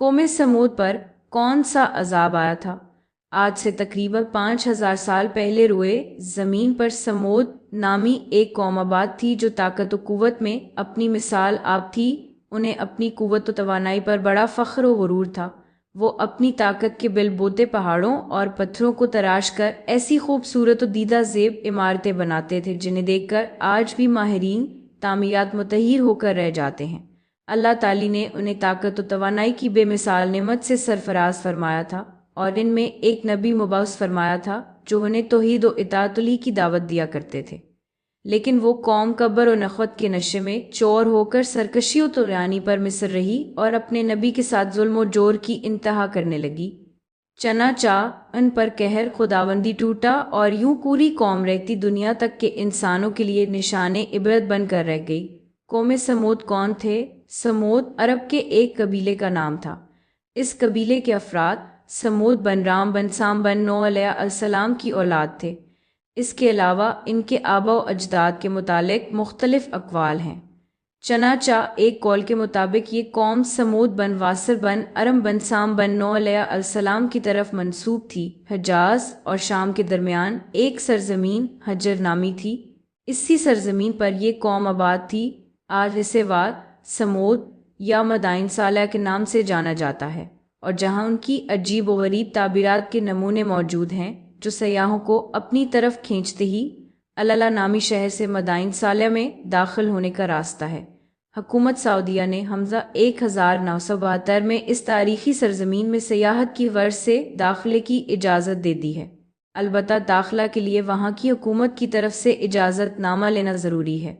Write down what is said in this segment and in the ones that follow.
قوم سمود پر کون سا عذاب آیا تھا؟ آج سے تقریباً 5000 سال پہلے روئے زمین پر سمود نامی ایک قوم آباد تھی جو طاقت و قوت میں اپنی مثال آپ تھی۔ انہیں اپنی قوت و توانائی پر بڑا فخر و غرور تھا۔ وہ اپنی طاقت کے بل بوتے پہاڑوں اور پتھروں کو تراش کر ایسی خوبصورت و دیدہ زیب عمارتیں بناتے تھے جنہیں دیکھ کر آج بھی ماہرین تعمیرات متحیر ہو کر رہ جاتے ہیں۔ اللہ تعالی نے انہیں طاقت و توانائی کی بے مثال نعمت سے سرفراز فرمایا تھا اور ان میں ایک نبی مبعوث فرمایا تھا جو انہیں توحید و اطاعت کی دعوت دیا کرتے تھے۔ لیکن وہ قوم کبر و نخوت کے نشے میں چور ہو کر سرکشی و طغیانی پر مصر رہی اور اپنے نبی کے ساتھ ظلم و جور کی انتہا کرنے لگی۔ چنانچہ ان پر قہر خداوندی ٹوٹا اور یوں پوری قوم رہتی دنیا تک کے انسانوں کے لیے نشان عبرت بن کر رہ گئی۔ قوم سمود کون تھے؟ سمود عرب کے ایک قبیلے کا نام تھا۔ اس قبیلے کے افراد سمود بن رام بن سام بن نوح علیہ السلام کی اولاد تھے۔ اس کے علاوہ ان کے آبا و اجداد کے متعلق مختلف اقوال ہیں۔ چنانچہ ایک قول کے مطابق یہ قوم سمود بن واصر بن ارم بن سام بن نوح علیہ السلام کی طرف منسوب تھی۔ حجاز اور شام کے درمیان ایک سرزمین حجر نامی تھی، اسی سرزمین پر یہ قوم آباد تھی۔ آج اسے واد سمود یا مدائن صالح کے نام سے جانا جاتا ہے، اور جہاں ان کی عجیب و غریب تعبیرات کے نمونے موجود ہیں جو سیاحوں کو اپنی طرف کھینچتے ہی اللا نامی شہر سے مدائن صالح میں داخل ہونے کا راستہ ہے۔ حکومت سعودیہ نے حمزہ 1972 میں اس تاریخی سرزمین میں سیاحت کی غرض سے داخلے کی اجازت دے دی ہے۔ البتہ داخلہ کے لیے وہاں کی حکومت کی طرف سے اجازت نامہ لینا ضروری ہے۔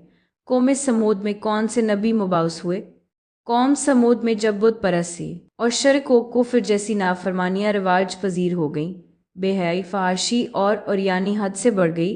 قوم سمود میں کون سے نبی مبعوث ہوئے؟ قوم سمود میں جب بت پرستی اور شرک و کفر جیسی نافرمانیاں رواج پذیر ہو گئیں، بے حیائی، فحاشی اور عریانی حد سے بڑھ گئی،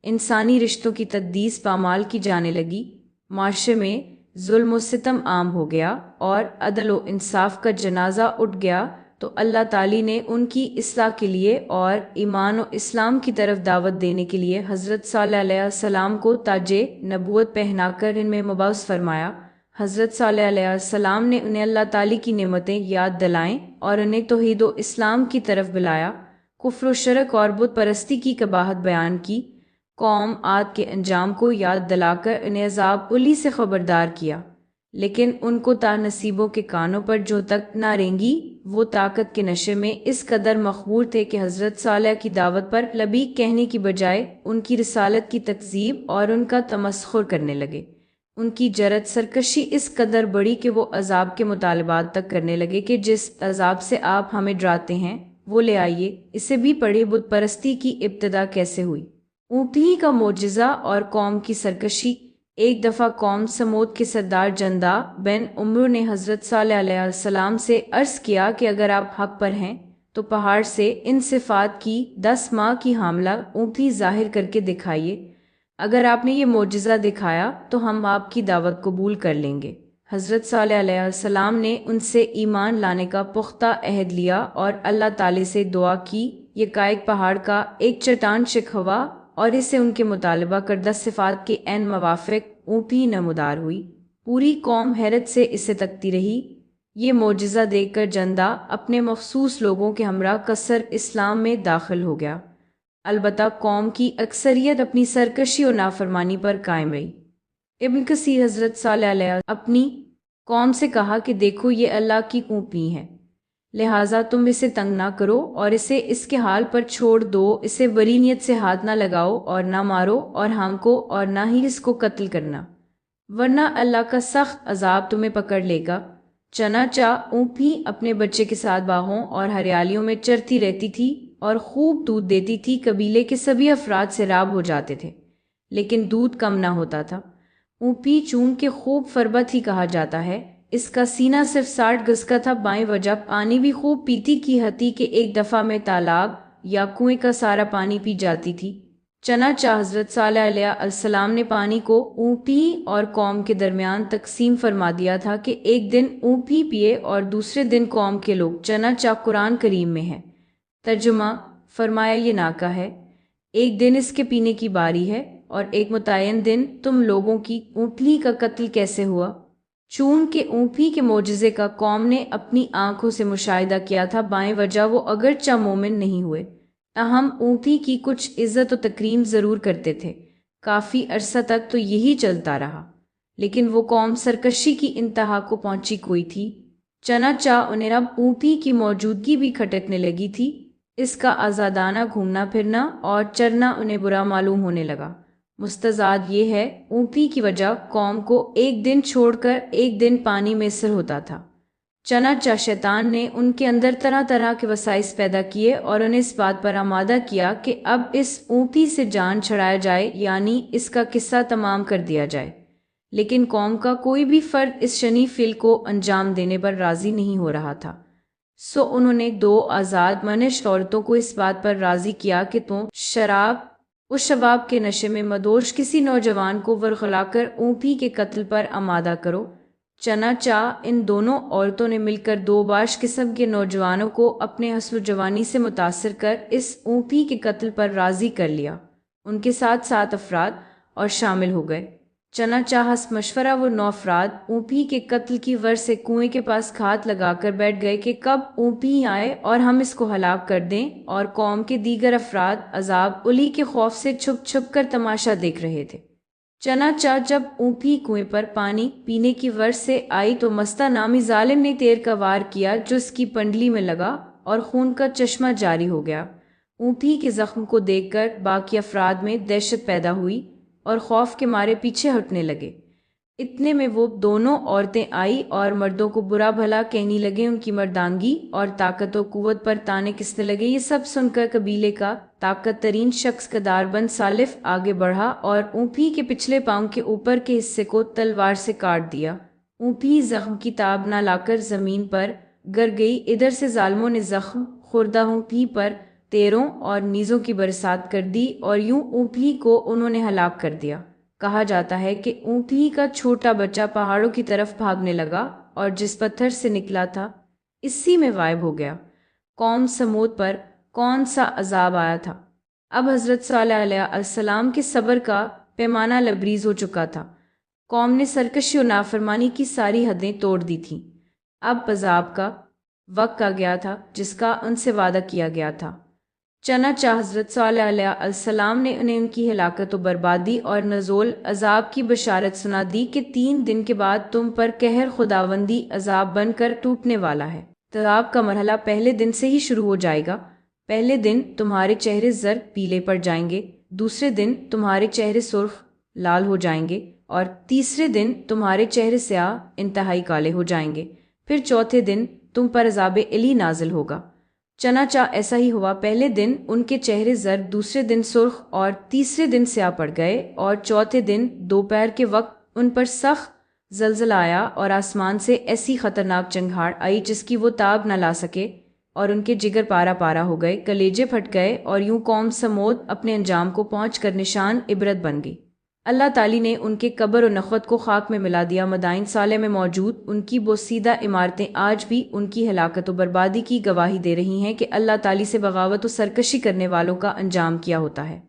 انسانی رشتوں کی تقدیس پامال کی جانے لگی، معاشرے میں ظلم و ستم عام ہو گیا اور عدل و انصاف کا جنازہ اٹھ گیا، تو اللہ تعالی نے ان کی اصلاح کے لیے اور ایمان و اسلام کی طرف دعوت دینے کے لیے حضرت صالح علیہ السلام کو تاج نبوت پہنا کر ان میں مبعوث فرمایا۔ حضرت صالح علیہ السلام نے انہیں اللہ تعالی کی نعمتیں یاد دلائیں اور انہیں توحید و اسلام کی طرف بلایا، کفر و شرک اور بت پرستی کی قباحت بیان کی، قوم عاد کے انجام کو یاد دلا کر انہیں عذاب الی سے خبردار کیا۔ لیکن ان کو تا نصیبوں کے کانوں پر جو تک نہ رینگی، وہ طاقت کے نشے میں اس قدر مخمور تھے کہ حضرت صالح کی دعوت پر لبیک کہنے کی بجائے ان کی رسالت کی تکذیب اور ان کا تمسخر کرنے لگے۔ ان کی جرأت سرکشی اس قدر بڑی کہ وہ عذاب کے مطالبات تک کرنے لگے کہ جس عذاب سے آپ ہمیں ڈراتے ہیں وہ لے آئیے۔ اسے بھی پڑھے بت پرستی کی ابتدا کیسے ہوئی، اونٹنی کا معجزہ اور قوم کی سرکشی۔ ایک دفعہ قوم سمود کے سردار جندہ بن عمرو نے حضرت صالح علیہ السلام سے عرض کیا کہ اگر آپ حق پر ہیں تو پہاڑ سے ان صفات کی 10 ماہ کی حاملہ اونٹنی ظاہر کر کے دکھائیے۔ اگر آپ نے یہ معجزہ دکھایا تو ہم آپ کی دعوت قبول کر لیں گے۔ حضرت صالح علیہ السلام نے ان سے ایمان لانے کا پختہ عہد لیا اور اللہ تعالی سے دعا کی۔ یہ کائک پہاڑ کا ایک چٹان شک ہوا اور اسے ان کے مطالبہ کردہ صفات کے عین موافق اونٹنی نمودار ہوئی۔ پوری قوم حیرت سے اسے تکتی رہی۔ یہ معجزہ دیکھ کر جندہ اپنے مخصوص لوگوں کے ہمراہ قصر اسلام میں داخل ہو گیا۔ البتہ قوم کی اکثریت اپنی سرکشی و نافرمانی پر قائم رہی۔ ابن کثیر حضرت صالح علیہ اپنی قوم سے کہا کہ دیکھو یہ اللہ کی اونٹنی ہے، لہٰذا تم اسے تنگ نہ کرو اور اسے اس کے حال پر چھوڑ دو، اسے بری نیت سے ہاتھ نہ لگاؤ اور نہ مارو اور ہم کو اور نہ ہی اس کو قتل کرنا، ورنہ اللہ کا سخت عذاب تمہیں پکڑ لے گا۔ چنانچہ اونٹنی اپنے بچے کے ساتھ باغوں اور ہریالیوں میں چرتی رہتی تھی اور خوب دودھ دیتی تھی۔ قبیلے کے سبھی افراد سیراب ہو جاتے تھے لیکن دودھ کم نہ ہوتا تھا۔ اونٹنی چونکہ خوب فربت ہی کہا جاتا ہے، اس کا سینہ صرف 60 گز کا تھا، بائیں وجہ پانی بھی خوب پیتی کی حتی کہ ایک دفعہ میں تالاب یا کنویں کا سارا پانی پی جاتی تھی۔ چنانچہ حضرت صالح علیہ السلام نے پانی کو اونٹنی اور قوم کے درمیان تقسیم فرما دیا تھا کہ ایک دن اونٹنی پیے اور دوسرے دن قوم کے لوگ۔ چنانچہ قرآن کریم میں ہے۔ ترجمہ فرمایا یہ ناکہ ہے، ایک دن اس کے پینے کی باری ہے اور ایک متعین دن تم لوگوں کی اونٹنی کا قتل کیسے ہوا؟ چونکہ اونپی کے معجزے کا قوم نے اپنی آنکھوں سے مشاہدہ کیا تھا، بائیں وجہ وہ اگرچہ مومن نہیں ہوئے، تاہم اونپی کی کچھ عزت و تکریم ضرور کرتے تھے۔ کافی عرصہ تک تو یہی چلتا رہا، لیکن وہ قوم سرکشی کی انتہا کو پہنچی کوئی تھی، چنانچہ انہیں اب اونپی کی موجودگی بھی کھٹکنے لگی تھی۔ اس کا آزادانہ گھومنا پھرنا اور چرنا انہیں برا معلوم ہونے لگا۔ مستزاد یہ ہے، اونپی کی وجہ قوم کو ایک دن چھوڑ کر ایک دن پانی میسر ہوتا تھا، چنانچہ شیطان نے ان کے اندر طرح طرح کے وسائس پیدا کیے اور انہیں اس بات پر آمادہ کیا کہ اب اس اونپی سے جان چھڑایا جائے، یعنی اس کا قصہ تمام کر دیا جائے۔ لیکن قوم کا کوئی بھی فرد اس شنیع فعل کو انجام دینے پر راضی نہیں ہو رہا تھا، سو انہوں نے دو آزاد منش عورتوں کو اس بات پر راضی کیا کہ تم شباب کے نشے میں مدوش کسی نوجوان کو ورغلا کر اونپی کے قتل پر آمادہ کرو۔ چنانچہ ان دونوں عورتوں نے مل کر دو باش قسم کے نوجوانوں کو اپنے حسن و جوانی سے متاثر کر اس اونپی کے قتل پر راضی کر لیا۔ ان کے ساتھ 7 افراد اور شامل ہو گئے۔ چنانچہ ہس مشورہ وہ 9 افراد اونپی کے قتل کی غرض سے کنویں کے پاس گھات لگا کر بیٹھ گئے کہ کب اونپی آئے اور ہم اس کو ہلاک کر دیں، اور قوم کے دیگر افراد عذاب الی کے خوف سے چھپ چھپ کر تماشا دیکھ رہے تھے۔ چنانچہ جب اونپی کنویں پر پانی پینے کی غرض سے آئی تو مستہ نامی ظالم نے تیر کا وار کیا جو اس کی پنڈلی میں لگا اور خون کا چشمہ جاری ہو گیا۔ اونپی کے زخم کو دیکھ کر باقی افراد میں دہشت پیدا ہوئی اور خوف کے مارے پیچھے ہٹنے لگے۔ اتنے میں وہ دونوں عورتیں آئی اور مردوں کو برا بھلا کہنے لگے، ان کی مردانگی اور طاقت و قوت پر تانے کسنے لگے۔ یہ سب سن کر قبیلے کا طاقت ترین شخص قدار بن سالف آگے بڑھا اور اونپی کے پچھلے پاؤں کے اوپر کے حصے کو تلوار سے کاٹ دیا۔ اونپی زخم کی تاب نہ لا کر زمین پر گر گئی۔ ادھر سے ظالموں نے زخم خوردہ اونپی پر تیروں اور نیزوں کی برسات کر دی اور یوں اونپی کو انہوں نے ہلاک کر دیا۔ کہا جاتا ہے کہ اونپی کا چھوٹا بچہ پہاڑوں کی طرف بھاگنے لگا اور جس پتھر سے نکلا تھا اسی میں غائب ہو گیا۔ قوم سمود پر کون سا عذاب آیا تھا؟ اب حضرت صالح علیہ السلام کے صبر کا پیمانہ لبریز ہو چکا تھا۔ قوم نے سرکشی و نافرمانی کی ساری حدیں توڑ دی تھیں۔ اب عذاب کا وقت آ گیا تھا جس کا ان سے وعدہ کیا گیا تھا۔ چنانچہ حضرت صالح علیہ السلام نے انہیں ان کی ہلاکت و بربادی اور نزول عذاب کی بشارت سنا دی کہ 3 دن کے بعد تم پر قہر خداوندی عذاب بن کر ٹوٹنے والا ہے۔ عذاب کا مرحلہ پہلے دن سے ہی شروع ہو جائے گا۔ پہلے دن تمہارے چہرے زرد پیلے پڑ جائیں گے، دوسرے دن تمہارے چہرے سرخ لال ہو جائیں گے، اور تیسرے دن تمہارے چہرے سیاہ انتہائی کالے ہو جائیں گے، پھر چوتھے دن تم پر عذاب الہی نازل ہوگا۔ چنانچہ ایسا ہی ہوا، پہلے دن ان کے چہرے زرد، دوسرے دن سرخ اور تیسرے دن سیاہ پڑ گئے، اور چوتھے دن دوپہر کے وقت ان پر سخت زلزلہ آیا اور آسمان سے ایسی خطرناک چنگھاڑ آئی جس کی وہ تاب نہ لا سکے، اور ان کے جگر پارا پارا ہو گئے، کلیجے پھٹ گئے، اور یوں قوم سمود اپنے انجام کو پہنچ کر نشان عبرت بن گئی۔ اللہ تعالی نے ان کے قبر و نخوت کو خاک میں ملا دیا۔ مدائن صالح میں موجود ان کی بوسیدہ عمارتیں آج بھی ان کی ہلاکت و بربادی کی گواہی دے رہی ہیں کہ اللہ تعالی سے بغاوت و سرکشی کرنے والوں کا انجام کیا ہوتا ہے۔